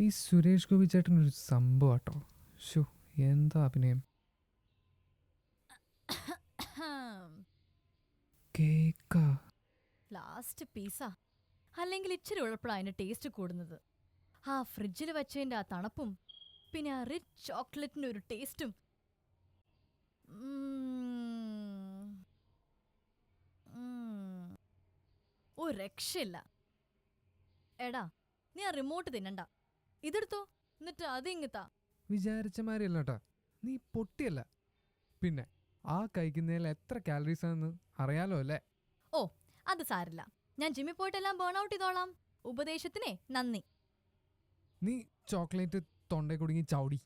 ഈ സുരേഷ് ഗോപി ചേട്ടനൊരു സംഭവം കേട്ടോ. ഷോ, എന്താ അഭിനയം. കേക്കാ ലാസ്റ്റ് പീസാ. അല്ലെങ്കിൽ ഇച്ചിരി ഉഴപ്പളാ അതിന്റെ ടേസ്റ്റ് കൂടുന്നത്. ആ ഫ്രിഡ്ജിൽ വെച്ചതിന്റെ ആ തണുപ്പും പിന്നെ ആ റിച്ച് ചോക്ലേറ്റിന്റെ ഒരു ടേസ്റ്റും. ഒരു രക്ഷയില്ല. എടാ, നീ ആ റിമോട്ട് തിന്നണ്ട, ഇതെടുത്തോ, എന്നിട്ട് അത് ഇങ്ങത്താ. വിചാരിച്ച മാതിരിയല്ല കേട്ടാ, നീ പൊട്ടിയല്ല. പിന്നെ ആ കഴിക്കുന്നതിൽ എത്ര കാലറീസ് ആണെന്ന് അറിയാലോ അല്ലേ? ഓ, അത് സാരില്ല, ഞാൻ ജിമ്മിൽ പോയിട്ടെല്ലാം ബേൺ ഔട്ട് ചെയ്തോളാം. ഉപദേശത്തിനെ നന്ദി. നീ ചോക്ലേറ്റ് തൊണ്ടേ കുടുങ്ങി ചൗടി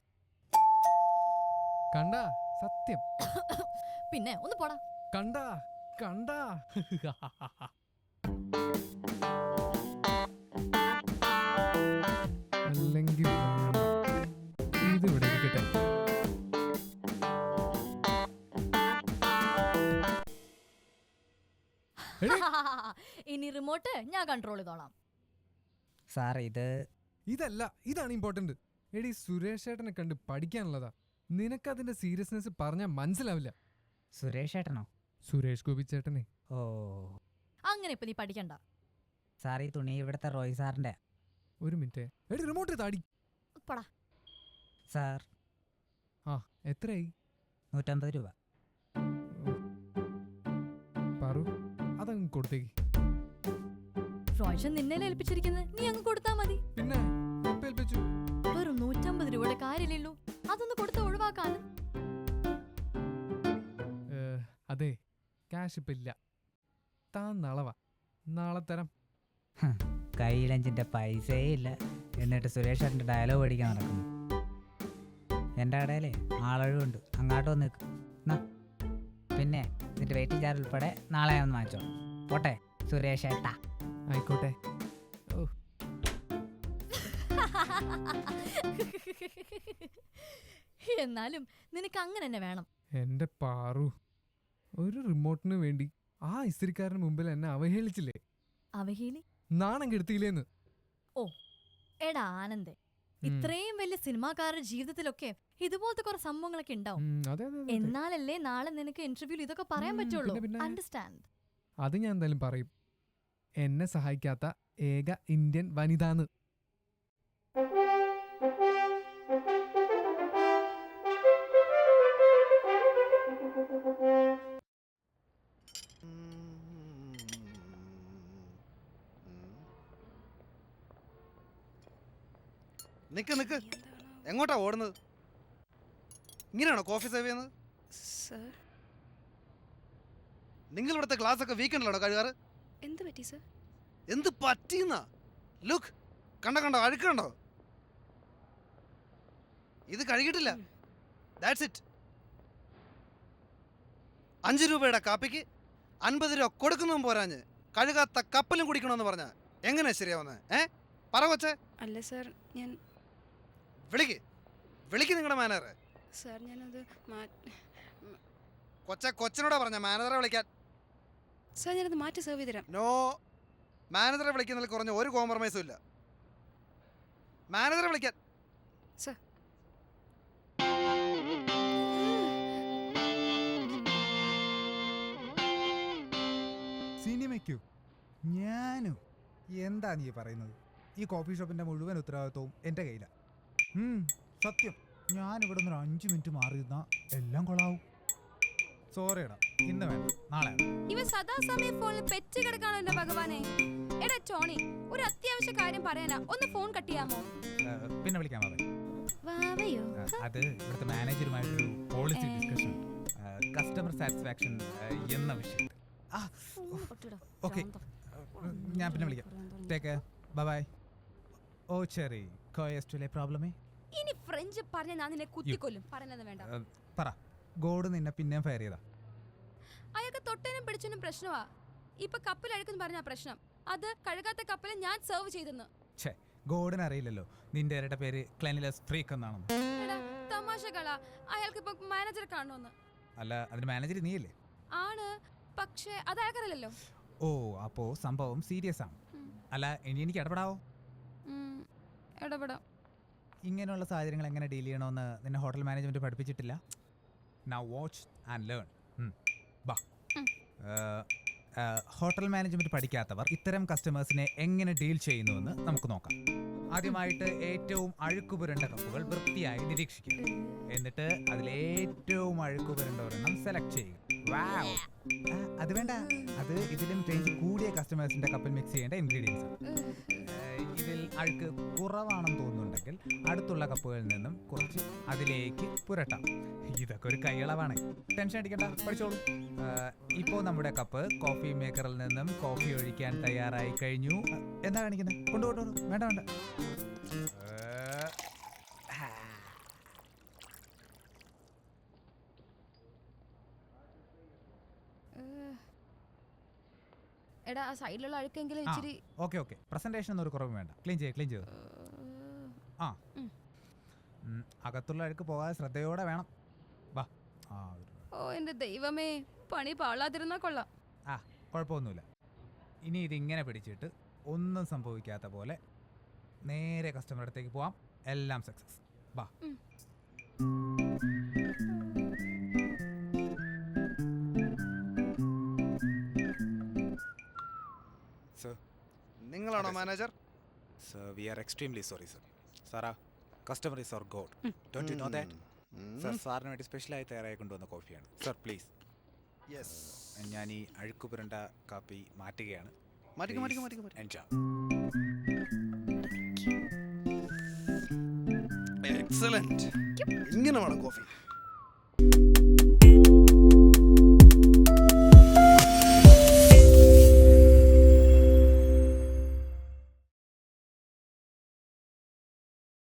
കണ്ടാ? സത്യം പിന്നെ ഒന്ന് പോടാ. കണ്ടാ കണ്ടാ. അല്ലെങ്കിൽ ഇത് ഇവിടെ ഇരിക്കട്ടെ. ഇനി റിമോട്ട് ഞാൻ കൺട്രോൾ ചെയ്തോളാം. സാർ ഇതല്ല, ഇതാണ് ഇമ്പോർട്ടന്റ്. എടി, സുരേഷ് ചേട്ടനെ കണ്ട് പഠിക്കാനുള്ളതാ. നിനക്കതിന്റെ സീരിയസ്നെസ് പറഞ്ഞാൽ മനസ്സിലാവില്ല. സുരേഷ് ഏട്ടനോ? സുരേഷ് ഗോപി ചേട്ടനെ. ഓ, അങ്ങനെ ഇപ്പൊ നീ പഠിക്കണ്ട. സാർ ഈ തുണി ഇവിടുത്തെ റോയ് സാറിന്റെ. ഒരു മിനിറ്റ്. എടി, റിമോട്ട് താടി. പടാ. സാർ ആ, എത്രയായി? 150 രൂപ. പറു, അതങ്ങ് കൊടുത്തേക്ക്. റോഷൻ നിന്നെ ഏൽപ്പിച്ചിരിക്കുന്നത്, നീ അങ്ങ് കൊടുത്താ മതി. പിന്നെ ഏൽപ്പിച്ചു. വെറും 150 രൂപയുടെ കാര്യമില്ലല്ലോ, അതൊന്ന് കൊടുത്ത് ഒഴിവാക്കാൻ. അതെ, ക്യാഷ് ഇപ്പൊ ഇല്ല. താൻ നാളെ നാളെ തരാം. കയ്യിലഞ്ചിന്റെ പൈസയേ ഇല്ല, എന്നിട്ട് സുരേഷ് ഏട്ടൻ്റെ ഡയലോഗ് പഠിക്കാൻ നടക്കുന്നു. എൻ്റെ കടയിലേ ആളൊഴിവുണ്ട്, അങ്ങോട്ട് വന്ന് നിൽക്കും. പിന്നെ ഇതിൻ്റെ വെയിറ്റിംഗ് ചാർജ് ഉൾപ്പെടെ നാളെ ഒന്ന് വാങ്ങിച്ചോ. പോട്ടെ സുരേഷ് ഏട്ടാ. ആയിക്കോട്ടെ. ഓ, എന്നാലും നിനക്ക് അങ്ങനെ തന്നെ വേണം. എന്റെ പാറു, ഒരു റിമോട്ടിന് വേണ്ടി ആ ഇസ്തിരിക്കാരന് മുമ്പിൽ എന്നെ അവഹേളിച്ചില്ലേ? അവഹേലി? നാണം കെടുത്തിയില്ലേന്ന്. ഓ എടാ ആനന്ദേ, ഇത്രയും വലിയ സിനിമാക്കാരുടെ ജീവിതത്തിലൊക്കെ ഇതുപോലത്തെ കുറെ സംഭവങ്ങളൊക്കെ ഉണ്ടാവും. എന്നാലല്ലേ നാളെ നിനക്ക് ഇന്റർവ്യൂല് ഇതൊക്കെ പറയാൻ പറ്റുള്ളൂ. അണ്ടർസ്റ്റാൻഡ്? അത് ഞാൻ എന്തായാലും പറയും. എന്നെ സഹായിക്കാത്ത ഏക ഇന്ത്യൻ വനിതാന്ന്. നിക്ക് നിക്ക്, എങ്ങോട്ടാ ഓടുന്നത്? ഇങ്ങനെയാണോ കോഫി സേവ് ചെയ്യുന്നത്? നിങ്ങൾ ഇവിടുത്തെ ഗ്ലാസ് ഒക്കെ വീക്കെൻഡിലാണോ കഴുകാറ്? എന്ത് പറ്റി സർ? എന്ത് പറ്റിയെന്നാ? ലുക്ക്, കണ്ടോ അഴുക്കണ്ടോ? ഇത് കഴുകിയിട്ടില്ല. That's it. 5 രൂപയുടെ കാപ്പിക്ക് 50 രൂപ കൊടുക്കുന്നതും പോരാഞ്ഞ് കഴുകാത്ത കപ്പലും കുടിക്കണമെന്ന് പറഞ്ഞ എങ്ങനെയാ ശരിയാവുന്നത്? പറ കൊച്ചേ. അല്ല സർ, ഞാൻ വിളിക്ക് നിങ്ങളുടെ മാനേജറെ. സർ ഞാനത് കൊച്ചനോടാ പറഞ്ഞ മാനേജറെ വിളിക്കാൻ. സർ ഞാനത് മാറ്റി സെർവ് ചെയ്ത് തരാം. നോ, മാനേജറെ വിളിക്കുന്നതിൽ കുറഞ്ഞ ഒരു കോംപ്രമൈസും ഇല്ല. മാനേജറെ വിളിക്കാൻ. സർ സിനിമയ്ക്കോ? ഞാനോ? എന്താ നീ പറയുന്നത്? ഈ കോഫി ഷോപ്പിന്റെ മുഴുവൻ ഉത്തരവാദിത്വവും എൻ്റെ കയ്യിലാണ്. സത്യം, ഞാനിവിടെ നിന്ന് 5 മിനിറ്റ് മാറി നിന്നാ എല്ലാം കൊള്ളാവും. സോറിയടാ, ഇന്ന് വേണ്ട, നാളെ. ഇവ സദാസമയം ഫോണിൽ പെറ്റ് കിടക്കാണോ എന്റെ ഭഗവാനെ? എടാ ടോണി, ഒരു അത്യാവശ്യ കാര്യം പറയാനാ, ഒന്ന് ഫോൺ കട്ട് ചെയ്യാമോ? പിന്നെ വിളിക്കാൻ വാവയോ? അത് ഇവിടുത്തെ മാനേജറുമായിട്ടൊരു പോളിസി ഡിസ്കഷൻ, കസ്റ്റമർ സാറ്റിസ്ഫാക്ഷൻ എന്ന വിഷയം. ഓക്കെ, ഞാൻ പിന്നെ വിളിക്കാം. Take care, bye bye. ഓ ചെറി, കോയസ്റ്റുലെ പ്രോബ്ലമേ? ഇനി ഫ്രഞ്ച് പറഞ്ഞ ഞാൻ നിന്നെ കുത്തിക്കൊല്ലും. പറയുന്നത് വേണ്ട. പറ, ഗോഡ് നിന്നെ പിന്നെയും ഫയർ ചെയ്താ? അയാൾക്ക് തൊട്ടനും പിടിച്ചനും പ്രശ്നമാ. ഇപ്പൊ കപ്പൽ അഴുക്കെന്ന് പറഞ്ഞ പ്രശ്നം, അത് കഴുകാത്ത കപ്പല് ഞാൻ സെർവ് ചെയ്തെന്ന്. ഛേ, ഗോഡിന് അറിയില്ലല്ലോ നിന്റെ ഇരട്ട പേര് ക്ലെൻലിനെസ് ഫ്രീക്ക് എന്നാണെന്ന്. എടാ തമാശകളാ, അയാൾക്ക് ഇപ്പൊ മാനേജർ കാണുമെന്ന്. അല്ല, അതിന് മാനേജർ നീയല്ലേ? ആണ്, പക്ഷേ അത് അയാൾക്കറിയില്ലല്ലോ. ഓ, അപ്പോ സംഭവം സീരിയസ് ആണ്. അല്ല, ഇനി എനിക്ക് ഇടപെടാവോ? ഇടപെടാം. ഇങ്ങനെയുള്ള സാഹചര്യങ്ങൾ എങ്ങനെ ഡീൽ ചെയ്യണമെന്ന് നിന്നെ ഹോട്ടൽ മാനേജ്മെൻറ്റ് പഠിപ്പിച്ചിട്ടില്ല? Now watch and learn. ബാ. ഹോട്ടൽ മാനേജ്മെൻറ്റ് പഠിക്കാത്തവർ ഇത്തരം കസ്റ്റമേഴ്സിനെ എങ്ങനെ ഡീൽ ചെയ്യുന്നുവെന്ന് നമുക്ക് നോക്കാം. ആദ്യമായിട്ട് ഏറ്റവും അഴുക്കുപുരണ്ട കപ്പുകൾ വൃത്തിയായി നിരീക്ഷിക്കുക. എന്നിട്ട് അതിലേറ്റവും അഴുക്കുപുരണ്ട ഒരെണ്ണം സെലക്ട് ചെയ്യുക. വാവ്! അത് വേണ്ട, അത് ഇതിലും റേഞ്ച് കൂടിയ കസ്റ്റമേഴ്സിന്റെ കപ്പിൽ മിക്സ് ചെയ്യേണ്ട ഇൻഗ്രീഡിയൻസ്. ഇതിൽ അഴുക്ക് കുറവാണെന്ന് തോന്നുന്നുണ്ടെങ്കിൽ അടുത്തുള്ള കപ്പുകളിൽ നിന്നും കുറച്ച് അതിലേക്ക് പുരട്ടാം. ഇതൊക്കെ ഒരു കൈയളവാണ്. ടെൻഷൻ അടിക്കണ്ട, പഠിച്ചോളൂ. ഇപ്പോൾ നമ്മുടെ കപ്പ് കോഫി മേക്കറിൽ നിന്നും കോഫി ഒഴിക്കാൻ തയ്യാറായി കഴിഞ്ഞു. എന്താ കാണിക്കുന്നത്? കൊണ്ടുപോട്ടു. വേണ്ട വേണ്ട. എടാ ആ സൈഡിലുള്ള അഴുക്കെങ്കിലും ഇച്ചിരി. ഓക്കെ ഓക്കെ, പ്രസന്റേഷൻ ഒന്നും ഒരു കുറവ് വേണ്ട. ക്ലീൻ ചെയ്ത്. ആ, അകത്തുള്ള അഴുക്ക് പോകാതെ ശ്രദ്ധയോടെ വേണം. വാ. ഓ എന്റെ ദൈവമേ, പണി പാളാതിരുന്നാ കൊള്ളാം. കുഴപ്പമൊന്നുമില്ല. ഇനി ഇതിങ്ങനെ പിടിച്ചിട്ട് ഒന്നും സംഭവിക്കാത്ത പോലെ നേരെ കസ്റ്റമറുടെ അടുത്തേക്ക് പോവാം. എല്ലാം സക്സസ്. വാ. Sir. നിങ്ങളാണോ manager? Sir, we are extremely sorry, sir. Sara, customer is our god. Don't you know that? Sir, സാറിന് വേണ്ടി സ്പെഷ്യലായി തയ്യാറായി കൊണ്ടുവന്ന കോഫിയാണ്. Sir, please. യെസ്. ഞാൻ ഈ അഴുക്ക് പുരണ്ട കാപ്പി മാറ്റുകയാണ്. മാറ്റിക്കോ. Enjoy. എക്സലന്റ്. ഇങ്ങനെ വേണം കോഫി.